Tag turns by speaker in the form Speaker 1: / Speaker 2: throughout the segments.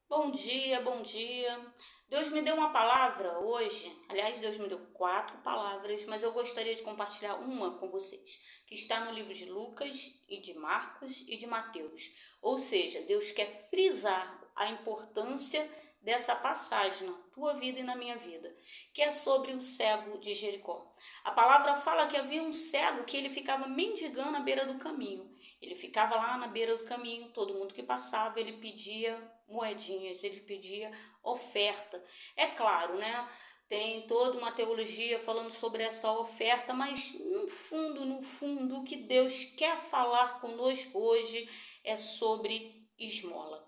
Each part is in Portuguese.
Speaker 1: Bom dia, bom dia. Deus me deu uma palavra hoje. Aliás, Deus me deu 4 palavras, mas eu gostaria de compartilhar uma com vocês, que está no livro de Lucas e de Marcos e de Mateus. Ou seja, Deus quer frisar a importância dessa passagem na tua vida e na minha vida, que é sobre o cego de Jericó. A palavra fala que havia um cego que ele ficava mendigando à beira do caminho. Ele ficava lá na beira do caminho, todo mundo que passava, ele pedia moedinhas, ele pedia oferta. É claro, né? Tem toda uma teologia falando sobre essa oferta, mas no fundo, o que Deus quer falar conosco hoje é sobre esmola.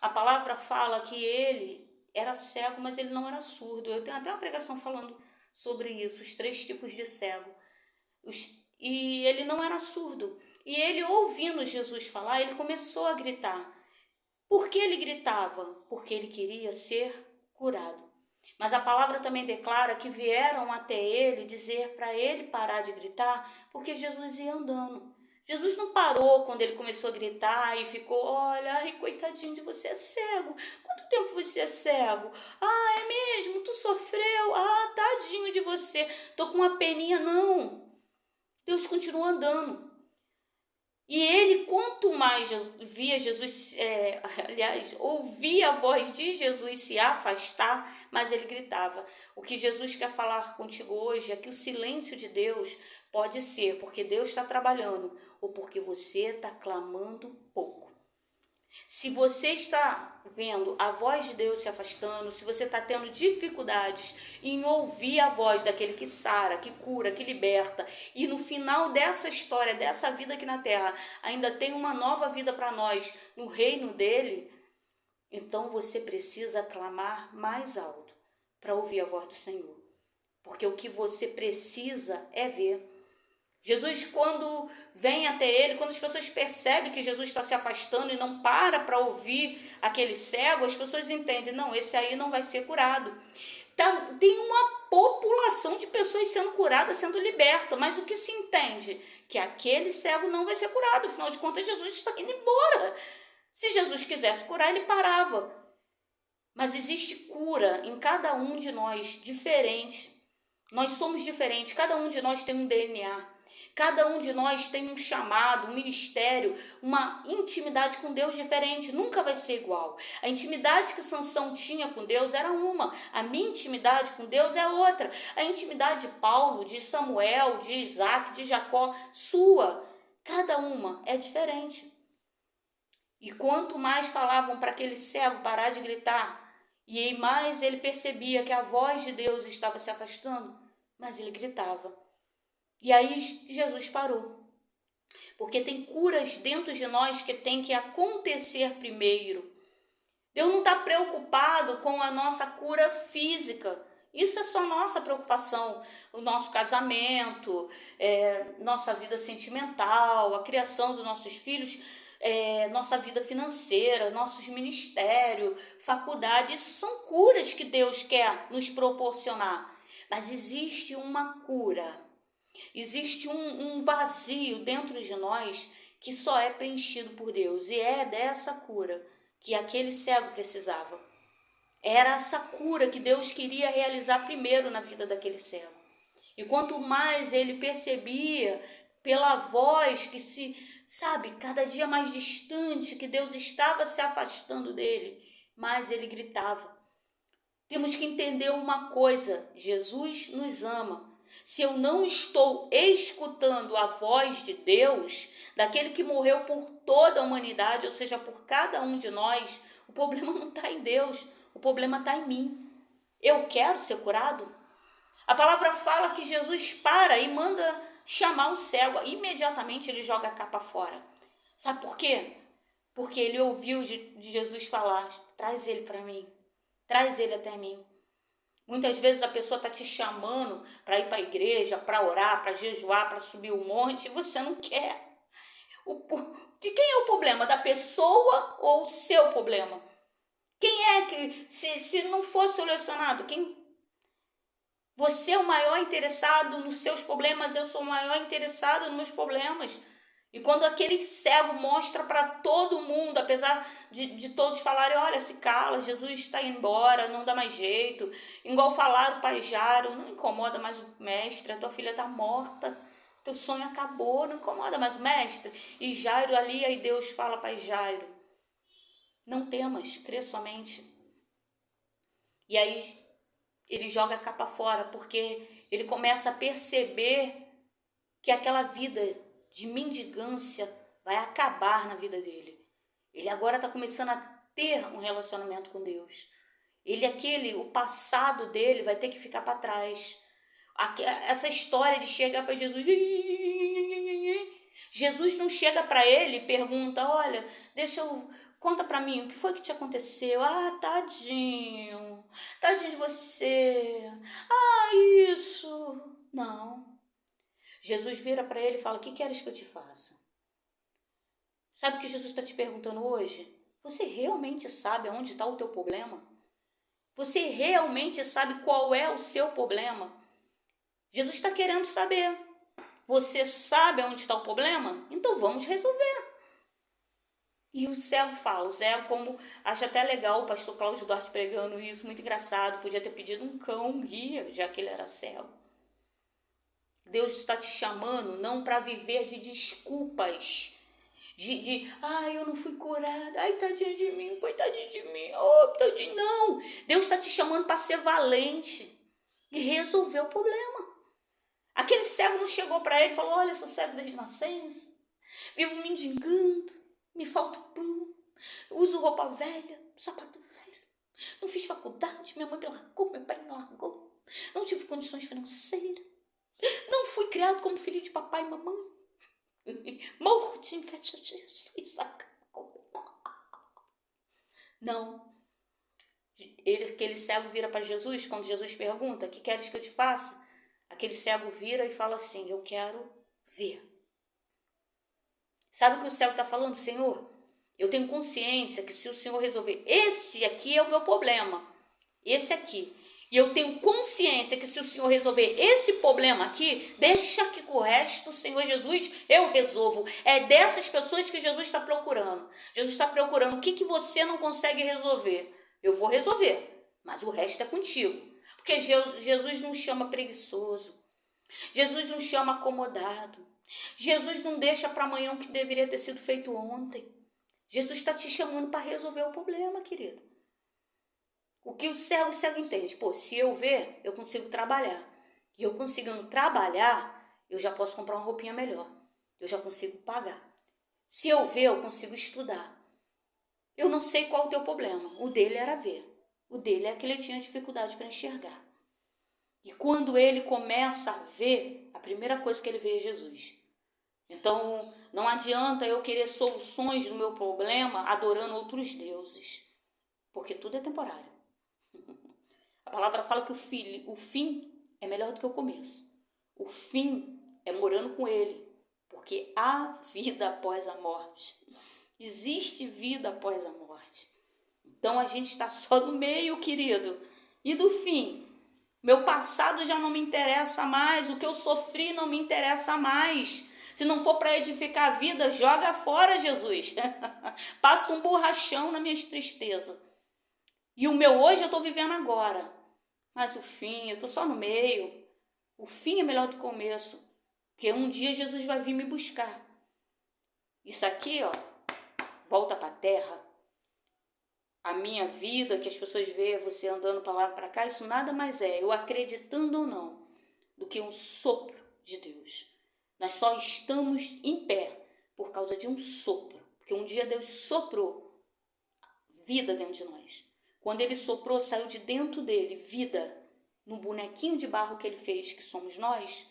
Speaker 1: A palavra fala que ele era cego, mas ele não era surdo. Eu tenho até uma pregação falando sobre isso, os 3 tipos de cego. E ele não era surdo. E ele, ouvindo Jesus falar, ele começou a gritar. Por que ele gritava? Porque ele queria ser curado. Mas a palavra também declara que vieram até ele dizer para ele parar de gritar, porque Jesus ia andando. Jesus não parou quando ele começou a gritar e ficou, olha, ai, coitadinho de você, é cego. Quanto tempo você é cego? Ah, é mesmo? Tu sofreu? Ah, tadinho de você. Tô com uma peninha. Não. Deus continua andando. E ele, quanto mais via Jesus, aliás, ouvia a voz de Jesus se afastar, mais ele gritava. O que Jesus quer falar contigo hoje é que o silêncio de Deus pode ser porque Deus está trabalhando ou porque você está clamando pouco. Se você está vendo a voz de Deus se afastando, se você está tendo dificuldades em ouvir a voz daquele que sara, que cura, que liberta, e no final dessa história, dessa vida aqui na terra, ainda tem uma nova vida para nós no reino dele, então você precisa clamar mais alto para ouvir a voz do Senhor. Porque o que você precisa é ver. Jesus, quando vem até ele, quando as pessoas percebem que Jesus está se afastando e não para ouvir aquele cego, as pessoas entendem, não, esse aí não vai ser curado. Tem uma população de pessoas sendo curadas, sendo libertas, mas o que se entende? Que aquele cego não vai ser curado, afinal de contas Jesus está indo embora. Se Jesus quisesse curar, ele parava. Mas existe cura em cada um de nós, diferente. Nós somos diferentes, cada um de nós tem um DNA. Cada um de nós tem um chamado, um ministério, uma intimidade com Deus diferente, nunca vai ser igual. A intimidade que Sansão tinha com Deus era uma, a minha intimidade com Deus é outra. A intimidade de Paulo, de Samuel, de Isaac, de Jacó, sua, cada uma é diferente. E quanto mais falavam para aquele cego parar de gritar, e mais ele percebia que a voz de Deus estava se afastando, mas ele gritava. E aí Jesus parou. Porque tem curas dentro de nós que tem que acontecer primeiro. Deus não está preocupado com a nossa cura física. Isso é só nossa preocupação. O nosso casamento, nossa vida sentimental, a criação dos nossos filhos, nossa vida financeira, nossos ministérios, faculdade. Isso são curas que Deus quer nos proporcionar. Mas existe uma cura. Existe um vazio dentro de nós que só é preenchido por Deus. E é dessa cura que aquele cego precisava. Era essa cura que Deus queria realizar primeiro na vida daquele cego. E quanto mais ele percebia pela voz que sabe, cada dia mais distante, que Deus estava se afastando dele, mais ele gritava. Temos que entender uma coisa: Jesus nos ama. Se eu não estou escutando a voz de Deus, daquele que morreu por toda a humanidade, ou seja, por cada um de nós, o problema não está em Deus, o problema está em mim. Eu quero ser curado? A palavra fala que Jesus para e manda chamar o cego. Imediatamente ele joga a capa fora. Sabe por quê? Porque ele ouviu de Jesus falar: traz ele para mim, traz ele até mim. Muitas vezes a pessoa está te chamando para ir para a igreja, para orar, para jejuar, para subir o monte, e você não quer. De quem é o problema? Da pessoa ou o seu problema? Quem é que, se não for solucionado, você é o maior interessado nos seus problemas, eu sou o maior interessado nos meus problemas. E quando aquele cego mostra para todo mundo, apesar de todos falarem, olha, se cala, Jesus está indo embora, não dá mais jeito. Igual falaram para Jairo, não incomoda mais o mestre, a tua filha está morta, teu sonho acabou, não incomoda mais o mestre. E Jairo ali, aí Deus fala para Jairo, não temas, crê somente. E aí ele joga a capa fora, porque ele começa a perceber que aquela vida de mendigância vai acabar na vida dele. Ele agora está começando a ter um relacionamento com Deus. O passado dele vai ter que ficar para trás. Essa história de chegar para Jesus. Jesus não chega para ele e pergunta, olha, conta para mim, o que foi que te aconteceu? Ah, tadinho de você. Ah, isso. Não. Jesus vira para ele e fala, o que queres que eu te faça? Sabe o que Jesus está te perguntando hoje? Você realmente sabe onde está o teu problema? Você realmente sabe qual é o seu problema? Jesus está querendo saber. Você sabe onde está o problema? Então vamos resolver. E o cego fala, o cego, como acho até legal o pastor Cláudio Duarte pregando isso, muito engraçado, podia ter pedido um cão guia, já que ele era cego. Deus está te chamando não para viver de desculpas, ai, eu não fui curada, ai, tadinha de mim, coitadinha de mim, oh, tadinho, não. Deus está te chamando para ser valente e resolver o problema. Aquele cego não chegou para ele e falou, olha, eu sou cego desde nascença, vivo mendigando, me falta pão, uso roupa velha, sapato velho, não fiz faculdade, minha mãe me largou, meu pai me largou, não tive condições financeiras, não fui criado como filho de papai e mamãe, morro de inveja de Jesus. Não. Aquele cego vira para Jesus, quando Jesus pergunta, o que queres que eu te faça? Aquele cego vira e fala assim, eu quero ver. Sabe o que o cego está falando? Senhor, eu tenho consciência que se o Senhor resolver, esse aqui é o meu problema, esse aqui, e eu tenho consciência que se o Senhor resolver esse problema aqui, deixa que com o resto, Senhor Jesus, eu resolvo. É dessas pessoas que Jesus está procurando. Jesus está procurando o que você não consegue resolver. Eu vou resolver, mas o resto é contigo. Porque Jesus não chama preguiçoso. Jesus não chama acomodado. Jesus não deixa para amanhã o que deveria ter sido feito ontem. Jesus está te chamando para resolver o problema, querido. O que o cego entende? Pô, se eu ver, eu consigo trabalhar. E eu conseguindo trabalhar, eu já posso comprar uma roupinha melhor. Eu já consigo pagar. Se eu ver, eu consigo estudar. Eu não sei qual o teu problema. O dele era ver. O dele é que ele tinha dificuldade para enxergar. E quando ele começa a ver, a primeira coisa que ele vê é Jesus. Então, não adianta eu querer soluções do meu problema adorando outros deuses. Porque tudo é temporário. A palavra fala que o fim é melhor do que o começo. O fim é morando com ele, porque há vida após a morte. Existe vida após a morte. Então a gente está só no meio, querido. E do fim? Meu passado já não me interessa mais, o que eu sofri não me interessa mais. Se não for para edificar a vida, joga fora, Jesus. Passa um borrachão nas minhas tristezas. E o meu hoje eu estou vivendo agora. Mas o fim, eu estou só no meio. O fim é melhor do que o começo. Porque um dia Jesus vai vir me buscar. Isso aqui, ó, volta para a terra. A minha vida, que as pessoas veem você andando para lá e para cá, isso nada mais é, eu acreditando ou não, do que um sopro de Deus. Nós só estamos em pé por causa de um sopro. Porque um dia Deus soprou vida dentro de nós. Quando ele soprou, saiu de dentro dele vida, no bonequinho de barro que ele fez, que somos nós,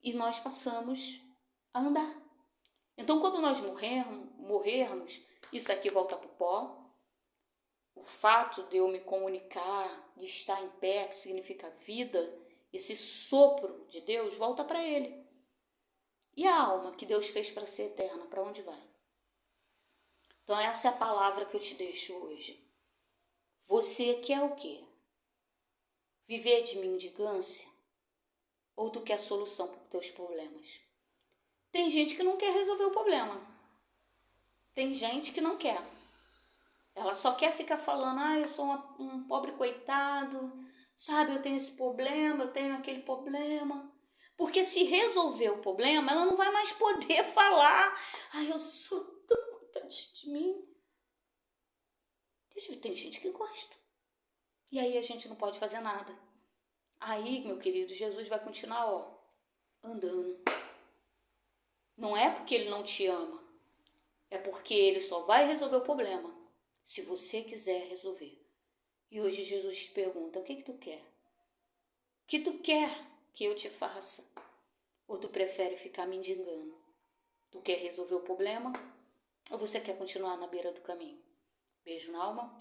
Speaker 1: e nós passamos a andar. Então, quando nós morrermos, isso aqui volta para o pó. O fato de eu me comunicar, de estar em pé, que significa vida, esse sopro de Deus volta para ele. E a alma que Deus fez para ser eterna, para onde vai? Então, essa é a palavra que eu te deixo hoje. Você quer o quê? Viver de mendigância? Ou tu quer solução para os teus problemas? Tem gente que não quer resolver o problema. Tem gente que não quer. Ela só quer ficar falando, eu sou um pobre coitado, sabe, eu tenho esse problema, eu tenho aquele problema. Porque se resolver o problema, ela não vai mais poder falar, eu sou tão coitadinha de mim. Tem gente que gosta. E aí a gente não pode fazer nada. Aí, meu querido, Jesus vai continuar, andando. Não é porque ele não te ama, é porque ele só vai resolver o problema se você quiser resolver. E hoje Jesus te pergunta, o que tu quer? O que tu quer que eu te faça? Ou tu prefere ficar mendigando? Tu quer resolver o problema? Ou você quer continuar na beira do caminho? Beijo na alma.